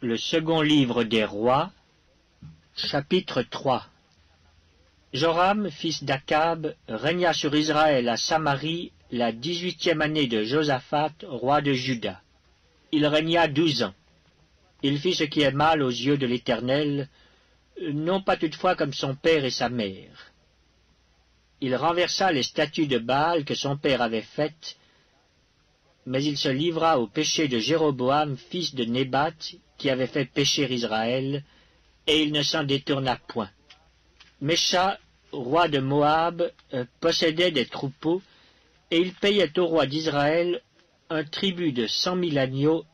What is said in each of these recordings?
Le second livre des rois, chapitre 3. Joram, fils d'Akab, régna sur Israël à Samarie la 18e année de Josaphat, roi de Juda. Il régna 12 ans. Il fit ce qui est mal aux yeux de l'Éternel, non pas toutefois comme son père et sa mère. Il renversa les statues de Baal que son père avait faites, mais il se livra au péché de Jéroboam, fils de Nébat, qui avait fait pécher Israël, et il ne s'en détourna point. Mécha, roi de Moab, possédait des troupeaux, et il payait au roi d'Israël un tribut de 100 000 agneaux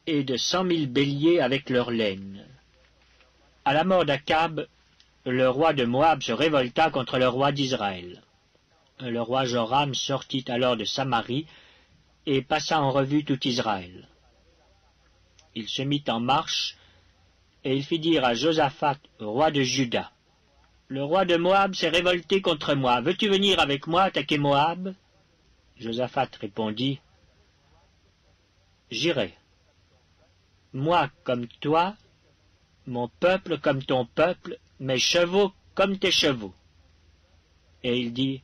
et de 100 000 béliers avec leur laine. À la mort d'Akab, le roi de Moab se révolta contre le roi d'Israël. Le roi Joram sortit alors de Samarie et passa en revue tout Israël. Il se mit en marche, et il fit dire à Josaphat, roi de Juda, « Le roi de Moab s'est révolté contre moi. Veux-tu venir avec moi attaquer Moab ?» Josaphat répondit, « J'irai. Moi comme toi, mon peuple comme ton peuple, mes chevaux comme tes chevaux. » Et il dit,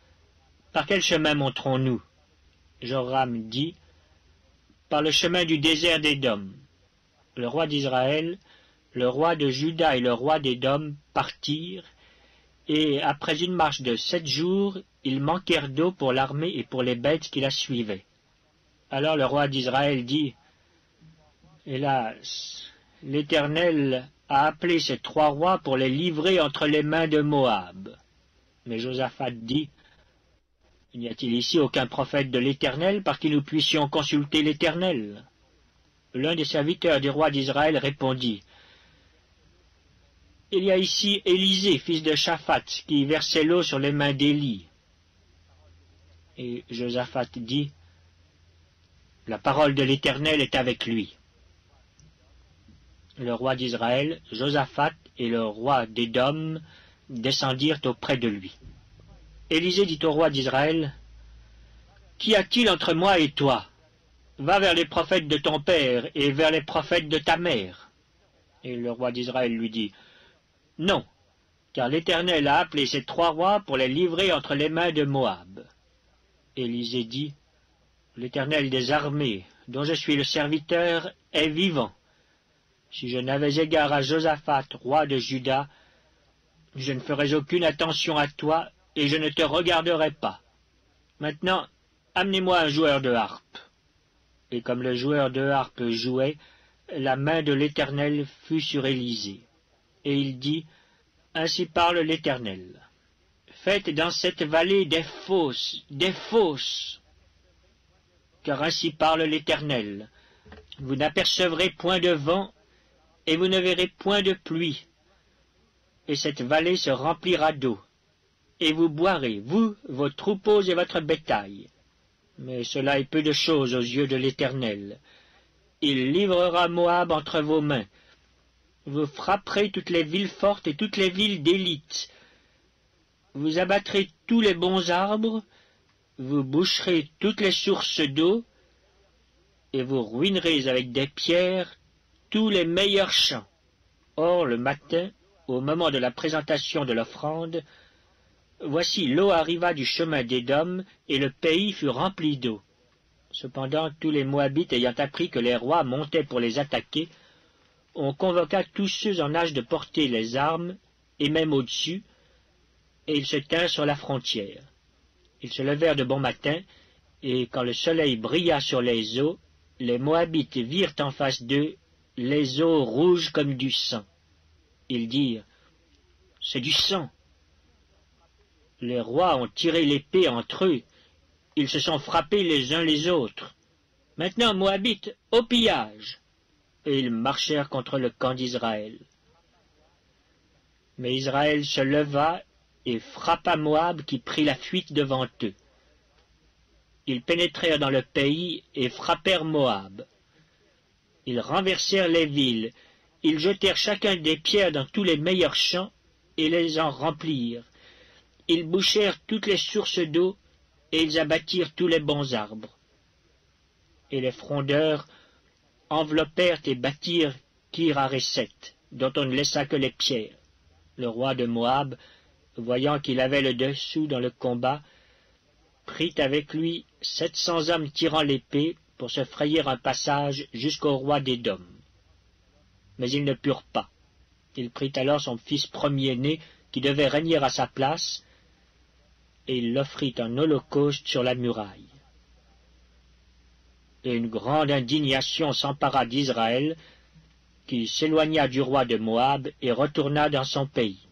« Par quel chemin monterons-nous » Joram dit, « Par le chemin du désert d'Édom. » Le roi d'Israël, le roi de Juda et le roi d'Édom partirent, et après une marche de 7 jours, ils manquèrent d'eau pour l'armée et pour les bêtes qui la suivaient. Alors le roi d'Israël dit, « Hélas, l'Éternel a appelé ces 3 rois pour les livrer entre les mains de Moab. » Mais Josaphat dit, « N'y a-t-il ici aucun prophète de l'Éternel par qui nous puissions consulter l'Éternel » L'un des serviteurs du roi d'Israël répondit, « Il y a ici Élisée, fils de Shaphat, qui versait l'eau sur les mains d'Élie. » Et Josaphat dit, « La parole de l'Éternel est avec lui. » Le roi d'Israël, Josaphat et le roi d'Édom descendirent auprès de lui. Élisée dit au roi d'Israël, « Qu'y a-t-il entre moi et toi ? Va vers les prophètes de ton père et vers les prophètes de ta mère. » Et le roi d'Israël lui dit, « Non, car l'Éternel a appelé ces 3 rois pour les livrer entre les mains de Moab. » Élisée dit, « L'Éternel des armées, dont je suis le serviteur, est vivant. Si je n'avais égard à Josaphat, roi de Juda, je ne ferais aucune attention à toi et je ne te regarderai pas. Maintenant, amenez-moi un joueur de harpe. » Et comme le joueur de harpe jouait, la main de l'Éternel fut sur Élisée. Et il dit, « Ainsi parle l'Éternel. Faites dans cette vallée des fosses, car ainsi parle l'Éternel. Vous n'apercevrez point de vent, et vous ne verrez point de pluie. Et cette vallée se remplira d'eau, et vous boirez, vous, vos troupeaux et votre bétail. Mais cela est peu de chose aux yeux de l'Éternel. Il livrera Moab entre vos mains. Vous frapperez toutes les villes fortes et toutes les villes d'élite. Vous abattrez tous les bons arbres, vous boucherez toutes les sources d'eau, et vous ruinerez avec des pierres tous les meilleurs champs. » Or, le matin, au moment de la présentation de l'offrande, voici l'eau arriva du chemin d'Édom, et le pays fut rempli d'eau. Cependant, tous les Moabites ayant appris que les rois montaient pour les attaquer, on convoqua tous ceux en âge de porter les armes, et même au-dessus, et ils se tinrent sur la frontière. Ils se levèrent de bon matin, et quand le soleil brilla sur les eaux, les Moabites virent en face d'eux les eaux rouges comme du sang. Ils dirent, « C'est du sang. » Les rois ont tiré l'épée entre eux, ils se sont frappés les uns les autres. Maintenant, Moabites, au pillage ! Et ils marchèrent contre le camp d'Israël. Mais Israël se leva et frappa Moab qui prit la fuite devant eux. Ils pénétrèrent dans le pays et frappèrent Moab. Ils renversèrent les villes, ils jetèrent chacun des pierres dans tous les meilleurs champs et les en remplirent. Ils bouchèrent toutes les sources d'eau, et ils abattirent tous les bons arbres. Et les frondeurs enveloppèrent et bâtirent Kir-Hareset, dont on ne laissa que les pierres. Le roi de Moab, voyant qu'il avait le dessous dans le combat, prit avec lui 700 hommes tirant l'épée pour se frayer un passage jusqu'au roi d'Édom. Mais ils ne purent pas. Il prit alors son fils premier-né, qui devait régner à sa place, et il l'offrit en holocauste sur la muraille. Et une grande indignation s'empara d'Israël, qui s'éloigna du roi de Moab et retourna dans son pays.